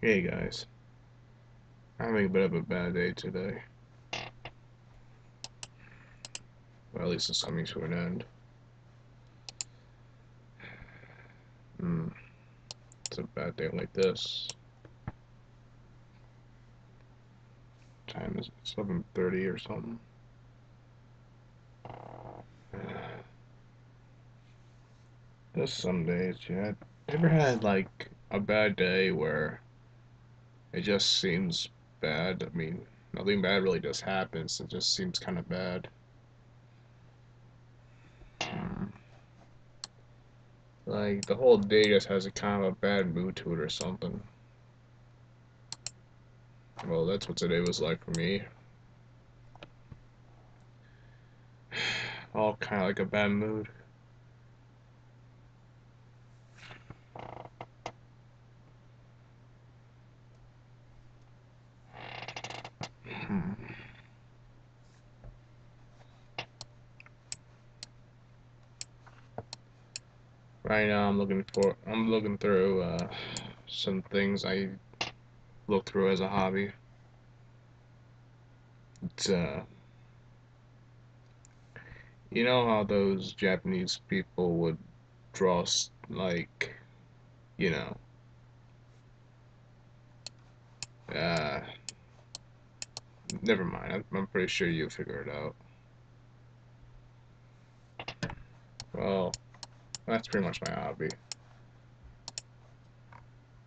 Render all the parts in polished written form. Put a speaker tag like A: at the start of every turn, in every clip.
A: Hey guys, I'm having a bit of a bad day today. Well, at least it's coming to an end. Hmm, it's a bad day like this. Time is 7:30 or something. There's some days, yeah. Ever had like a bad day where it just seems bad? I mean, nothing bad really just happens. It just seems kind of bad. Hmm. Like the whole day just has a kind of a bad mood to it or something. Well, that's what today was like for me. All kind of like a bad mood. Hmm. Right now, I'm looking through some things I look through as a hobby. It's you know how those Japanese people would draw like, you know, uh, never mind. I'm pretty sure you figure it out. Well, that's pretty much my hobby.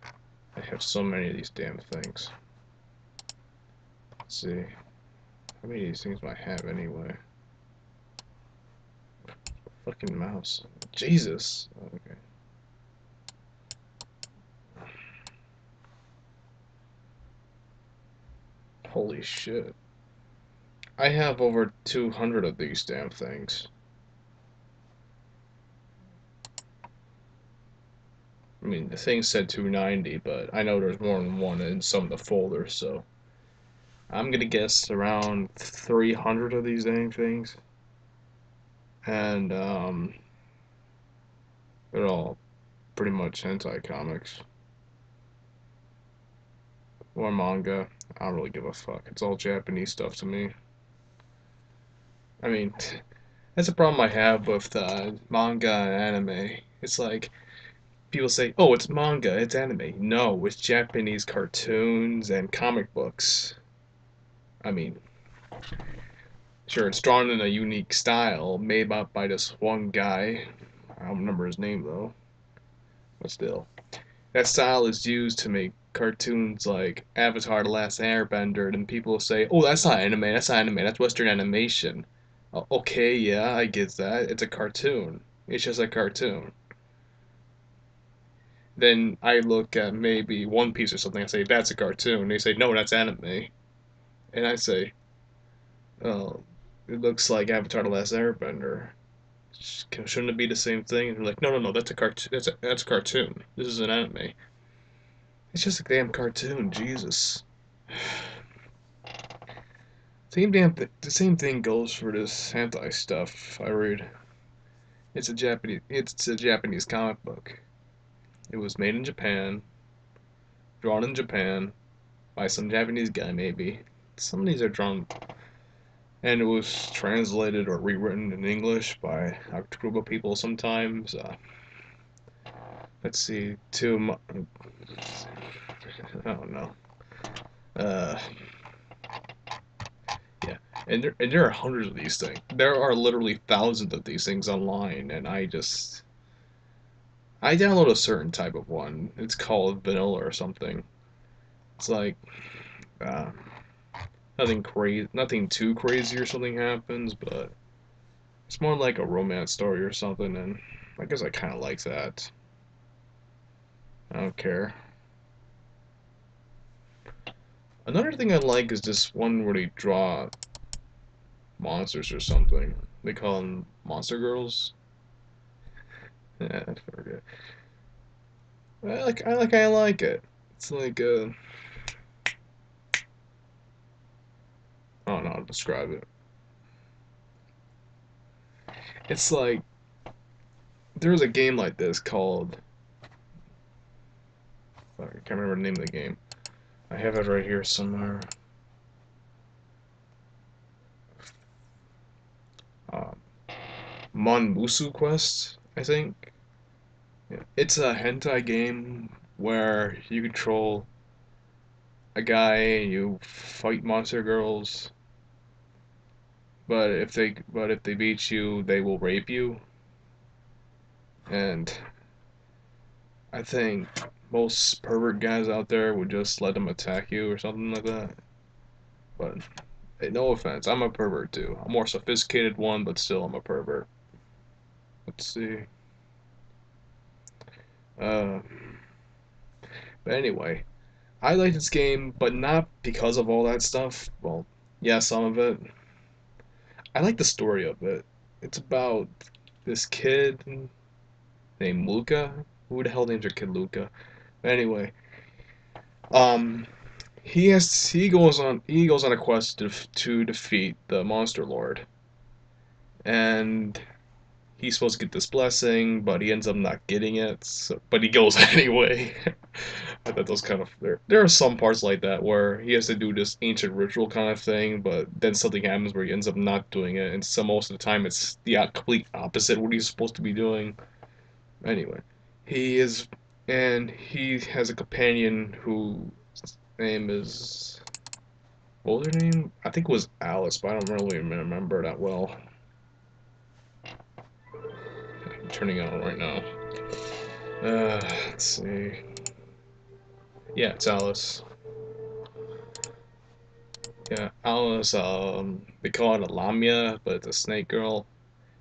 A: I have so many of these damn things. Let's see, how many of these things do I have anyway? Fucking mouse. Jesus. Okay. Holy shit. I have over 200 of these damn things. I mean, the thing said 290, but I know there's more than one in some of the folders, so I'm gonna guess around 300 of these dang things. And, they're all pretty much hentai comics or manga. I don't really give a fuck. It's all Japanese stuff to me. I mean, that's a problem I have with manga and anime. It's like, people say, oh, it's manga, it's anime. No, it's Japanese cartoons and comic books. I mean, sure, it's drawn in a unique style made up by this one guy. I don't remember his name though, but still. That style is used to make cartoons like Avatar The Last Airbender, and people will say, oh, that's not anime, that's Western animation. Okay, yeah, I get that. It's a cartoon. It's just a cartoon. Then I look at maybe One Piece or something, I say, that's a cartoon. They say, no, that's anime. And I say, oh, it looks like Avatar The Last Airbender. Shouldn't it be the same thing? And they're like, no, no, no, that's a cartoon. That's a cartoon. This is an anime. It's just a damn cartoon. Jesus. The same thing goes for this hentai stuff I read. It's a Japanese comic book. It was made in Japan, drawn in Japan by some Japanese guy maybe. Some of these are drawn, and it was translated or rewritten in English by a group of people sometimes. Let's see, I don't know. Uh, yeah, and there are hundreds of these things. There are literally thousands of these things online, and I download a certain type of one. It's called vanilla or something. It's like uh, nothing too crazy or something happens, but it's more like a romance story or something, and I guess I kind of like that. I don't care. Another thing I like is this one where they draw monsters or something. They call them monster girls. Yeah, I forget. I like it. It's like I don't know how to describe it. It's like there was a game like this called I can't remember the name of the game. I have it right here somewhere. Uh, Monmusu Quest, I think. Yeah. It's a hentai game where you control a guy and you fight monster girls, but if they beat you, they will rape you. And I think most pervert guys out there would just let them attack you or something like that. But hey, no offense, I'm a pervert too. A more sophisticated one, but still I'm a pervert. Let's see. Uh, but anyway, I like this game, but not because of all that stuff. Well, yeah, some of it. I like the story of it. It's about this kid named Luca. Who the hell names their kid Luca? Anyway, um, he goes on a quest to defeat the Monster Lord, and he's supposed to get this blessing, but he ends up not getting it. But he goes anyway. I thought those kind of there are some parts like that where he has to do this ancient ritual kind of thing, but then something happens where he ends up not doing it, and so most of the time it's the complete opposite what he's supposed to be doing. Anyway, he is, and he has a companion whose name is what was her name? I think it was Alice, but I don't really remember that well. I'm turning it on right now. Let's see. Yeah, it's Alice. Yeah, Alice. They call it a Lamia, but it's a snake girl.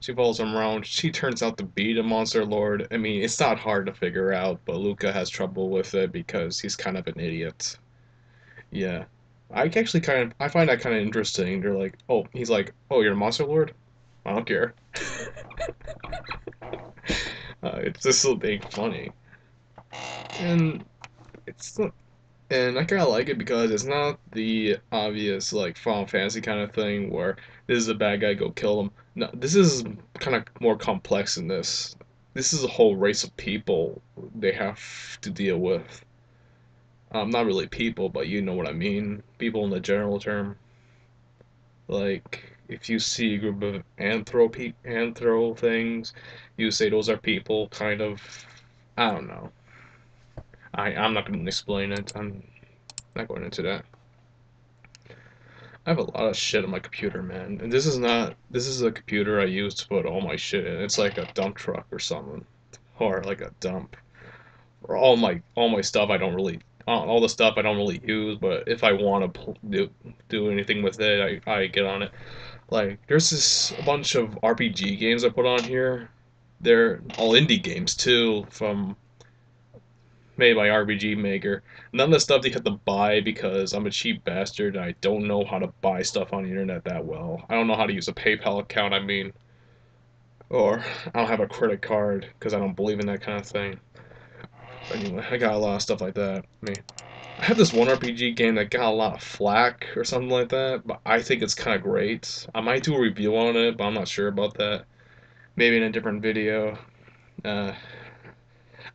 A: She follows him around. She turns out to be the monster lord. I mean, it's not hard to figure out, but Luca has trouble with it because he's kind of an idiot. Yeah, I find that kind of interesting. They're like, oh, he's like, oh, you're a monster lord. I don't care. It's just so big funny, and it's and I kind of like it because it's not the obvious like Final Fantasy kind of thing where this is a bad guy, go kill him. No, this is kind of more complex in this. This is a whole race of people they have to deal with. Not really people, but you know what I mean. People in the general term. Like if you see a group of anthro things, you say those are people. Kind of. I don't know. I'm not going to explain it. I'm not going into that. I have a lot of shit on my computer, man. And this is a computer I use to put all my shit in. It's like a dump truck or something. Or like a dump. Or all my stuff I don't really all the stuff I don't really use, but if I want to do anything with it, I get on it. Like there's this a bunch of RPG games I put on here. They're all indie games too, from made by RPG Maker. None of the stuff you have to buy because I'm a cheap bastard and I don't know how to buy stuff on the internet that well. I don't know how to use a PayPal account, I mean, or I don't have a credit card because I don't believe in that kind of thing. But anyway, I got a lot of stuff like that. I mean, I have this one RPG game that got a lot of flack or something like that, but I think it's kind of great. I might do a review on it, but I'm not sure about that. Maybe in a different video. Uh,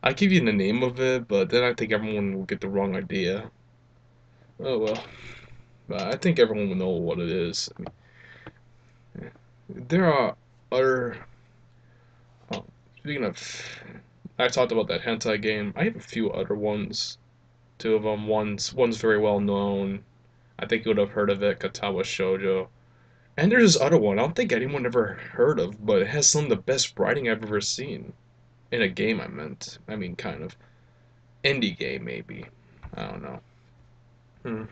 A: I'll give you the name of it, but then I think everyone will get the wrong idea. Oh well. I think everyone will know what it is. I mean, there are other. Oh, speaking of, I talked about that hentai game. I have a few other ones. Two of them. One's very well known. I think you would have heard of it, Katawa Shoujo. And there's this other one. I don't think anyone ever heard of, but it has some of the best writing I've ever seen in a game. I mean, kind of indie game maybe. I don't know. Hmm.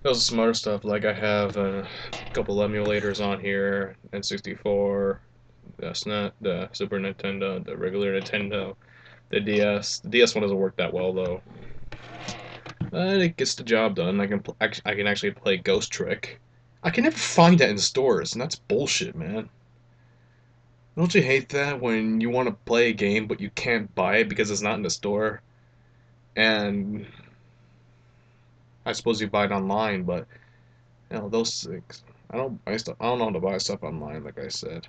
A: There's some other stuff like I have a couple emulators on here, N64, the SNES, the Super Nintendo, the regular Nintendo, the DS. The DS one doesn't work that well though. But it gets the job done. I can actually play Ghost Trick. I can never find that in stores, and that's bullshit, man. Don't you hate that when you want to play a game but you can't buy it because it's not in the store? And I suppose you buy it online, but those things. I don't buy stuff. I don't know how to buy stuff online, like I said.